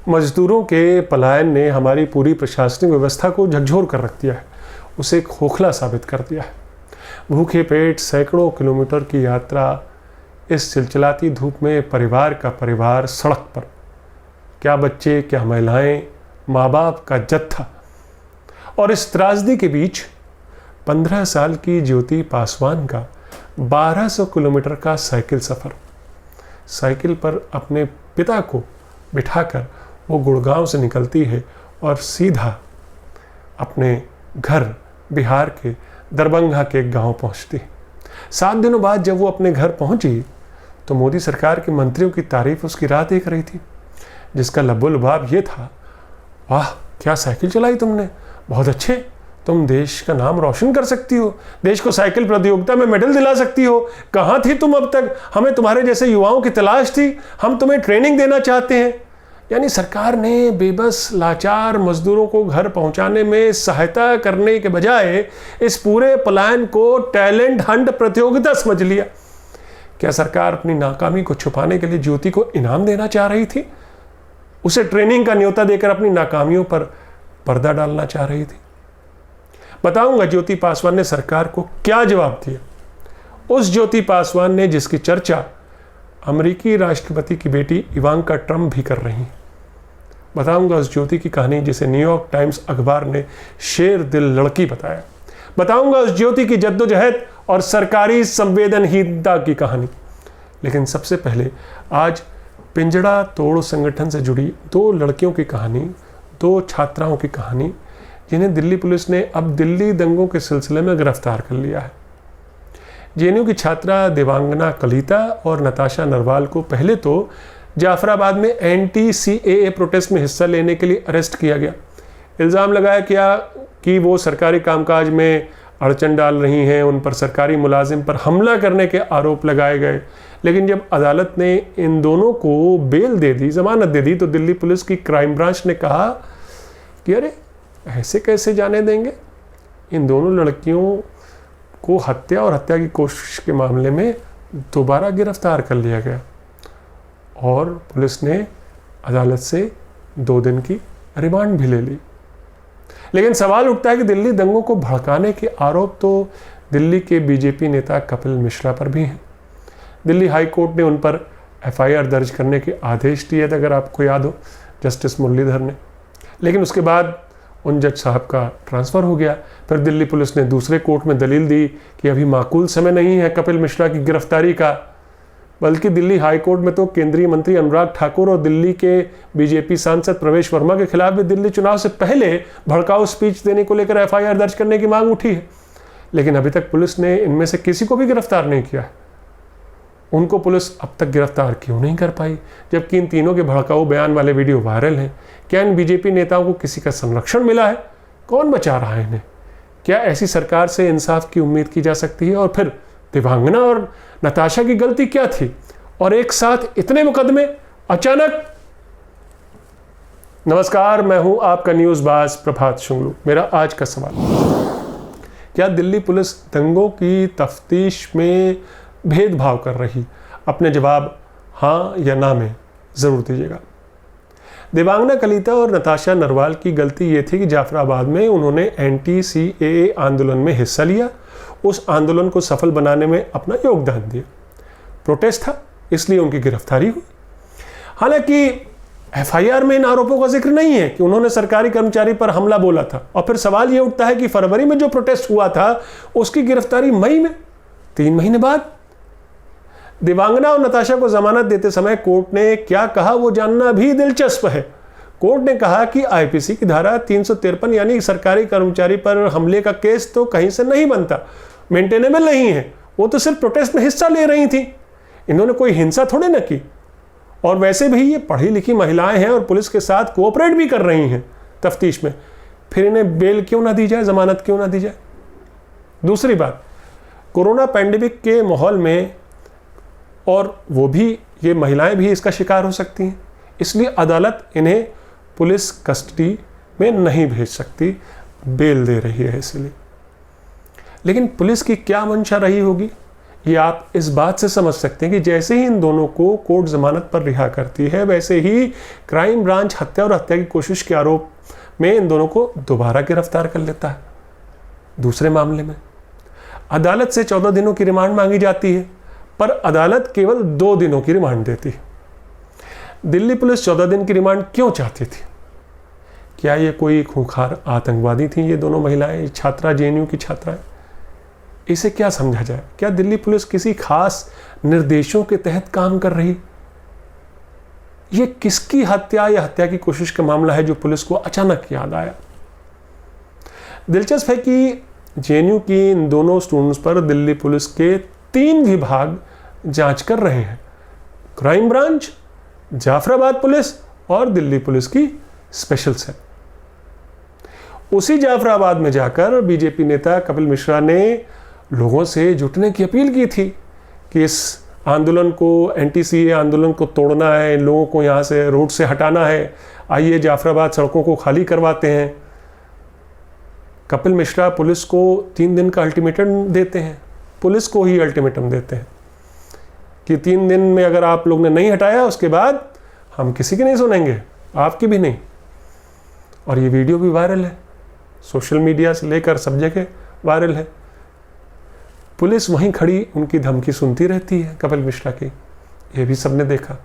मजदूरों के पलायन ने हमारी पूरी प्रशासनिक व्यवस्था को झकझोर कर रख दिया है, उसे खोखला साबित कर दिया है। भूखे पेट सैकड़ों किलोमीटर की यात्रा, इस चिलचिलाती धूप में परिवार का परिवार सड़क पर, क्या बच्चे क्या महिलाएं, माँ बाप का जत्था। और इस त्रासदी के बीच 15 साल की ज्योति पासवान का 1200 किलोमीटर का साइकिल सफ़र। साइकिल पर अपने पिता को बिठाकर वो गुड़गांव से निकलती है और सीधा अपने घर बिहार के दरभंगा के एक गांव पहुंचती है। 7 दिनों बाद जब वो अपने घर पहुंची तो मोदी सरकार के मंत्रियों की तारीफ उसकी राह देख रही थी, जिसका लब्बो लुभाव ये था, वाह क्या साइकिल चलाई तुमने, बहुत अच्छे, तुम देश का नाम रोशन कर सकती हो, देश को साइकिल प्रतियोगिता में मेडल दिला सकती हो। कहाँ थी तुम अब तक, हमें तुम्हारे जैसे युवाओं की तलाश थी, हम तुम्हें ट्रेनिंग देना चाहते हैं। यानी सरकार ने बेबस लाचार मजदूरों को घर पहुंचाने में सहायता करने के बजाय इस पूरे पलायन को टैलेंट हंट प्रतियोगिता समझ लिया। क्या सरकार अपनी नाकामी को छुपाने के लिए ज्योति को इनाम देना चाह रही थी? उसे ट्रेनिंग का न्योता देकर अपनी नाकामियों पर पर्दा डालना चाह रही थी? बताऊंगा ज्योति पासवान ने सरकार को क्या जवाब दिया। उस ज्योति पासवान ने जिसकी चर्चा अमेरिकी राष्ट्रपति की बेटी इवांका ट्रंप भी कर रही हैं। बताऊंगा उस ज्योति की कहानी जिसे न्यूयॉर्क टाइम्स अखबार ने शेर दिल लड़की बताया। बताऊंगा उस ज्योति की जद्दोजहद और सरकारी संवेदनहीनता की कहानी। लेकिन सबसे पहले आज पिंजड़ा तोड़ संगठन से जुड़ी 2 लड़कियों की कहानी, 2 छात्राओं की कहानी, जिन्हें दिल्ली पुलिस ने अब दिल्ली दंगों के सिलसिले में गिरफ्तार कर लिया है। जेएनयू की छात्रा देवांगना कलिता और नताशा नरवाल को पहले तो जाफराबाद में एंटी सीएए प्रोटेस्ट में हिस्सा लेने के लिए अरेस्ट किया गया। इल्ज़ाम लगाया गया कि वो सरकारी कामकाज में अड़चन डाल रही हैं, उन पर सरकारी मुलाजिम पर हमला करने के आरोप लगाए गए। लेकिन जब अदालत ने इन दोनों को बेल दे दी, जमानत दे दी, तो दिल्ली पुलिस की क्राइम ब्रांच ने कहा कि अरे ऐसे कैसे जाने देंगे। इन दोनों लड़कियों को हत्या और हत्या की कोशिश के मामले में दोबारा गिरफ्तार कर लिया गया और पुलिस ने अदालत से 2 दिन की रिमांड भी ले ली। लेकिन सवाल उठता है कि दिल्ली दंगों को भड़काने के आरोप तो दिल्ली के बीजेपी नेता कपिल मिश्रा पर भी हैं। दिल्ली हाई कोर्ट ने उन पर एफआईआर दर्ज करने के आदेश दिए थे, अगर आपको याद हो, जस्टिस मुरलीधर ने। लेकिन उसके बाद उन जज साहब का ट्रांसफ़र हो गया। फिर दिल्ली पुलिस ने दूसरे कोर्ट में दलील दी कि अभी माकूल समय नहीं है कपिल मिश्रा की गिरफ्तारी का। बल्कि दिल्ली हाई कोर्ट में तो केंद्रीय मंत्री अनुराग ठाकुर और दिल्ली के बीजेपी सांसद प्रवेश वर्मा के खिलाफ भी दिल्ली चुनाव से पहले भड़काऊ स्पीच देने को लेकर एफआईआर दर्ज करने की मांग उठी है। लेकिन अभी तक पुलिस ने इनमें से किसी को भी गिरफ्तार नहीं किया है। उनको पुलिस अब तक गिरफ्तार क्यों नहीं कर पाई, जबकि इन तीनों के भड़काऊ बयान वाले वीडियो वायरल हैं? क्या इन बीजेपी नेताओं को किसी का संरक्षण मिला है? कौन बचा रहा है इन्हें? क्या ऐसी सरकार से इंसाफ की उम्मीद की जा सकती है? और फिर देवांगना और नताशा की गलती क्या थी और एक साथ इतने मुकदमे अचानक? नमस्कार, मैं हूं आपका न्यूज़ बाज प्रभात शुंगलू। मेरा आज का सवाल, क्या दिल्ली पुलिस दंगों की तफ्तीश में भेदभाव कर रही? अपने जवाब हाँ या ना में ज़रूर दीजिएगा। देवांगना कलिता और नताशा नरवाल की गलती ये थी कि जाफराबाद में उन्होंने एंटी सीएए आंदोलन में हिस्सा लिया, उस आंदोलन को सफल बनाने में अपना योगदान दिया। प्रोटेस्ट था, इसलिए उनकी गिरफ्तारी हुई। हालांकि एफआईआर में इन आरोपों का जिक्र नहीं है कि उन्होंने सरकारी कर्मचारी पर हमला बोला था। और फिर सवाल यह उठता है कि फरवरी में जो प्रोटेस्ट हुआ था उसकी गिरफ्तारी मई में, 3 महीने बाद। देवांगना और नताशा को जमानत देते समय कोर्ट ने क्या कहा वो जानना भी दिलचस्प है। कोर्ट ने कहा कि आईपीसी की धारा 353 यानी सरकारी कर्मचारी पर हमले का केस तो कहीं से नहीं बनता, मेंटेनेबल नहीं है। वो तो सिर्फ प्रोटेस्ट में हिस्सा ले रही थी, इन्होंने कोई हिंसा थोड़े ना की। और वैसे भी ये पढ़ी लिखी महिलाएं हैं और पुलिस के साथ कोऑपरेट भी कर रही हैं तफ्तीश में। फिर इन्हें बेल क्यों ना दी जाए, जमानत क्यों ना दी जाए? दूसरी बात, कोरोना पैंडेमिक के माहौल में और वो भी ये महिलाएं भी इसका शिकार हो सकती हैं, इसलिए अदालत इन्हें पुलिस कस्टडी में नहीं भेज सकती, बेल दे रही है इसलिए। लेकिन पुलिस की क्या मंशा रही होगी? ये आप इस बात से समझ सकते हैं कि जैसे ही इन दोनों को कोर्ट जमानत पर रिहा करती है, वैसे ही क्राइम ब्रांच हत्या और हत्या की कोशिश के आरोप में इन दोनों को दोबारा गिरफ्तार कर लेता है। दूसरे मामले में अदालत से 14 दिनों की रिमांड मांगी जाती है, पर अदालत केवल 2 दिनों की रिमांड देती है। दिल्ली पुलिस 14 दिन की रिमांड क्यों चाहती थी? क्या ये कोई खूंखार आतंकवादी थी ये दोनों महिलाएं, छात्रा, जेएनयू की छात्राएं? इसे क्या समझा जाए? क्या दिल्ली पुलिस किसी खास निर्देशों के तहत काम कर रही? ये किसकी हत्या या हत्या की कोशिश का मामला है जो पुलिस को अचानक याद आया? दिलचस्प है कि जेएनयू की इन दोनों स्टूडेंट्स पर दिल्ली पुलिस के 3 विभाग जांच कर रहे हैं। क्राइम ब्रांच, जाफराबाद पुलिस और दिल्ली पुलिस की स्पेशल सेल। उसी जाफराबाद में जाकर बीजेपी नेता कपिल मिश्रा ने लोगों से जुटने की अपील की थी कि इस आंदोलन को, एंटी-सीए आंदोलन को तोड़ना है, इन लोगों को यहाँ से रोड से हटाना है, आइए जाफराबाद सड़कों को खाली करवाते हैं। कपिल मिश्रा पुलिस को 3 दिन का अल्टीमेटम देते हैं, पुलिस को ही अल्टीमेटम देते हैं कि 3 दिन में अगर आप लोग ने नहीं हटाया उसके बाद हम किसी की नहीं सुनेंगे, आपकी भी नहीं। और ये वीडियो भी वायरल है, सोशल मीडिया से लेकर सब जगह वायरल है। पुलिस वहीं खड़ी उनकी धमकी सुनती रहती है कपिल मिश्रा की, ये भी सबने देखा।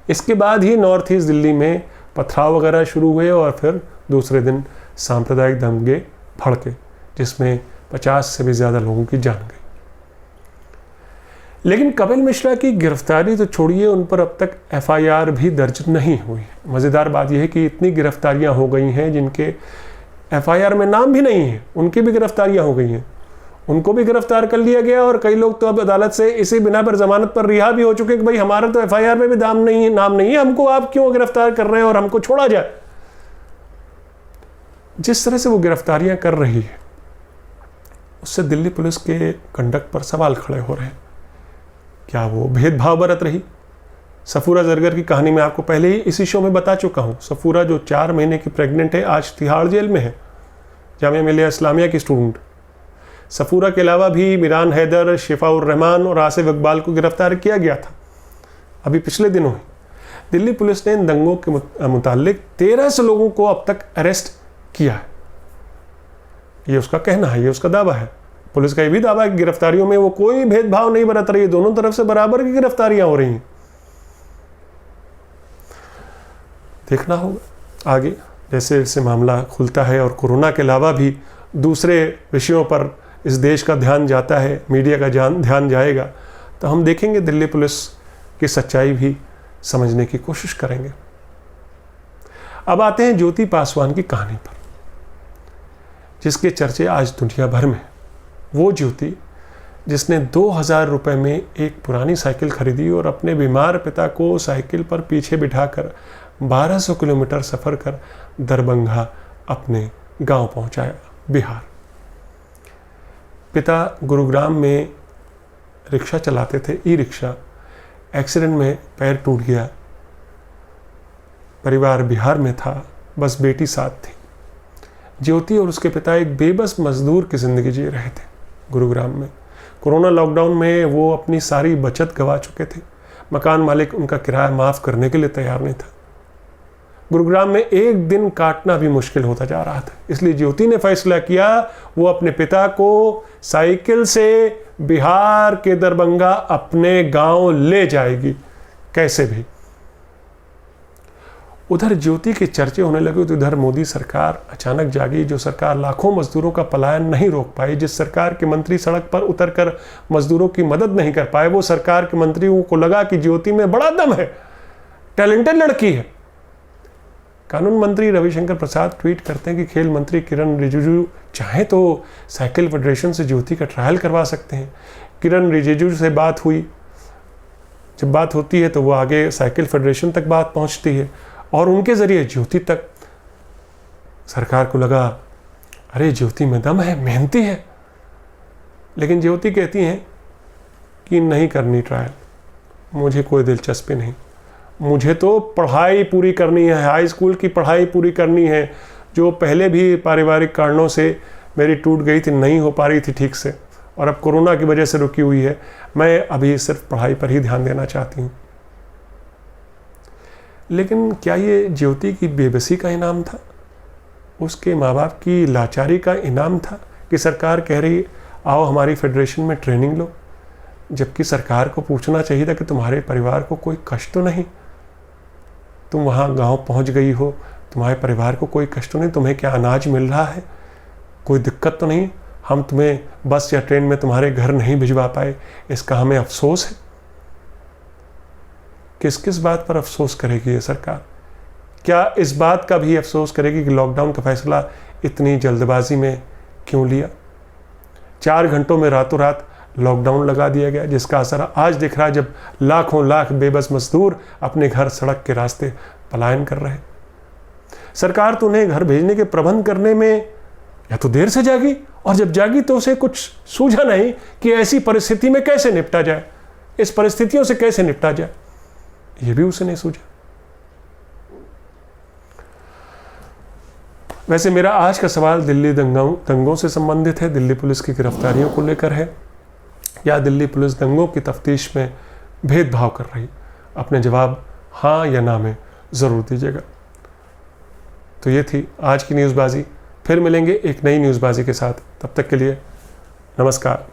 इसके बाद ही नॉर्थ ईस्ट दिल्ली में पथराव वगैरह शुरू हुए और फिर दूसरे दिन सांप्रदायिक दंगे भड़के, जिसमें 50 से भी ज़्यादा लोगों की जान गई। लेकिन कपिल मिश्रा की गिरफ्तारी तो छोड़िए, उन पर अब तक एफआईआर भी दर्ज नहीं हुई। मज़ेदार बात यह है कि इतनी गिरफ्तारियां हो गई हैं जिनके एफआईआर में नाम भी नहीं है, उनकी भी गिरफ्तारियां हो गई हैं, उनको भी गिरफ्तार कर लिया गया। और कई लोग तो अब अदालत से इसी बिना पर जमानत पर रिहा भी हो चुके कि भाई हमारा तो एफआईआर में भी नाम नहीं है, हमको आप क्यों गिरफ्तार कर रहे हैं और हमको छोड़ा जाए। जिस तरह से वो गिरफ्तारियां कर रही है उससे दिल्ली पुलिस के कंडक्ट पर सवाल खड़े हो रहे हैं। क्या वो भेदभाव बरत रही? सफूरा जरगर की कहानी मैं आपको पहले ही इसी शो में बता चुका हूँ। सफूरा जो 4 महीने की प्रेग्नेंट है, आज तिहाड़ जेल में है, जामिया मिलिया इस्लामिया की स्टूडेंट। सफूरा के अलावा भी मिरान हैदर, शिफाउर रहमान और आसिफ इकबाल को गिरफ्तार किया गया था अभी पिछले दिनों ही। दिल्ली पुलिस ने इन दंगों के मुतालिक 13 लोगों को अब तक अरेस्ट किया है। ये उसका कहना है, ये उसका दावा है। पुलिस का ये भी दावा है कि गिरफ्तारियों में वो कोई भेदभाव नहीं बरत रही है, दोनों तरफ से बराबर की गिरफ्तारियां हो रही हैं। देखना होगा आगे जैसे जैसे मामला खुलता है और कोरोना के अलावा भी दूसरे विषयों पर इस देश का ध्यान जाता है, मीडिया का ध्यान जाएगा, तो हम देखेंगे, दिल्ली पुलिस की सच्चाई भी समझने की कोशिश करेंगे। अब आते हैं ज्योति पासवान की कहानी पर, जिसके चर्चे आज दुनिया भर में। वो ज्योति जिसने 2000 रुपये में एक पुरानी साइकिल खरीदी और अपने बीमार पिता को साइकिल पर पीछे बिठाकर 1200 किलोमीटर सफ़र कर दरभंगा अपने गांव पहुंचाया, बिहार। पिता गुरुग्राम में रिक्शा चलाते थे, ई रिक्शा। एक्सीडेंट में पैर टूट गया, परिवार बिहार में था, बस बेटी साथ थी। ज्योति और उसके पिता एक बेबस मजदूर की ज़िंदगी जी रहे थे गुरुग्राम में। कोरोना लॉकडाउन में वो अपनी सारी बचत गंवा चुके थे। मकान मालिक उनका किराया माफ़ करने के लिए तैयार नहीं था। गुरुग्राम में एक दिन काटना भी मुश्किल होता जा रहा था। इसलिए ज्योति ने फैसला किया वो अपने पिता को साइकिल से बिहार के दरभंगा अपने गांव ले जाएगी, कैसे भी। उधर ज्योति के चर्चे होने लगे तो इधर मोदी सरकार अचानक जागी, जो सरकार लाखों मजदूरों का पलायन नहीं रोक पाई, जिस सरकार के मंत्री सड़क पर उतरकर मजदूरों की मदद नहीं कर पाए, वो सरकार के मंत्रियों को लगा कि ज्योति में बड़ा दम है, टैलेंटेड लड़की है। कानून मंत्री रविशंकर प्रसाद ट्वीट करते हैं कि खेल मंत्री किरण रिजिजू चाहे तो साइकिल फेडरेशन से ज्योति का ट्रायल करवा सकते हैं। किरण रिजिजू से बात हुई, जब बात होती है तो वो आगे साइकिल फेडरेशन तक बात पहुंचती है और उनके ज़रिए ज्योति तक। सरकार को लगा अरे ज्योति में दम है, मेहनती है, लेकिन ज्योति कहती हैं कि नहीं करनी ट्रायल, मुझे कोई दिलचस्पी नहीं, मुझे तो पढ़ाई पूरी करनी है, हाई स्कूल की पढ़ाई पूरी करनी है, जो पहले भी पारिवारिक कारणों से मेरी टूट गई थी, नहीं हो पा रही थी ठीक से, और अब कोरोना की वजह से रुकी हुई है। मैं अभी सिर्फ पढ़ाई पर ही ध्यान देना चाहती हूँ। लेकिन क्या ये ज्योति की बेबसी का इनाम था? उसके माँ बाप की लाचारी का इनाम था कि सरकार कह रही आओ हमारी फेडरेशन में ट्रेनिंग लो, जबकि सरकार को पूछना चाहिए था कि तुम्हारे परिवार को कोई कष्ट तो नहीं? तुम वहाँ गांव पहुँच गई हो, तुम्हारे परिवार को कोई कष्ट तो नहीं? तुम्हें क्या अनाज मिल रहा है? कोई दिक्कत तो नहीं? हम तुम्हें बस या ट्रेन में तुम्हारे घर नहीं भिजवा पाए, इसका हमें अफसोस है। किस किस बात पर अफसोस करेगी ये सरकार? क्या इस बात का भी अफसोस करेगी कि लॉकडाउन का फैसला इतनी जल्दबाजी में क्यों लिया? 4 घंटों में रातों रात लॉकडाउन लगा दिया गया, जिसका असर आज दिख रहा है जब लाखों लाख बेबस मजदूर अपने घर सड़क के रास्ते पलायन कर रहे हैं। सरकार तो उन्हें घर भेजने के प्रबंध करने में या तो देर से जागी, और जब जागी तो उसे कुछ सूझा नहीं कि ऐसी परिस्थिति में कैसे निपटा जाए, इस परिस्थितियों से कैसे निपटा जाए, ये भी उसे नहीं सूझा। वैसे मेरा आज का सवाल दिल्ली दंगों से संबंधित है, दिल्ली पुलिस की गिरफ्तारियों को लेकर है, या दिल्ली पुलिस दंगों की तफ्तीश में भेदभाव कर रही? अपने जवाब हाँ या ना में ज़रूर दीजिएगा। तो ये थी आज की न्यूज़बाजी। फिर मिलेंगे एक नई न्यूज़बाजी के साथ। तब तक के लिए नमस्कार।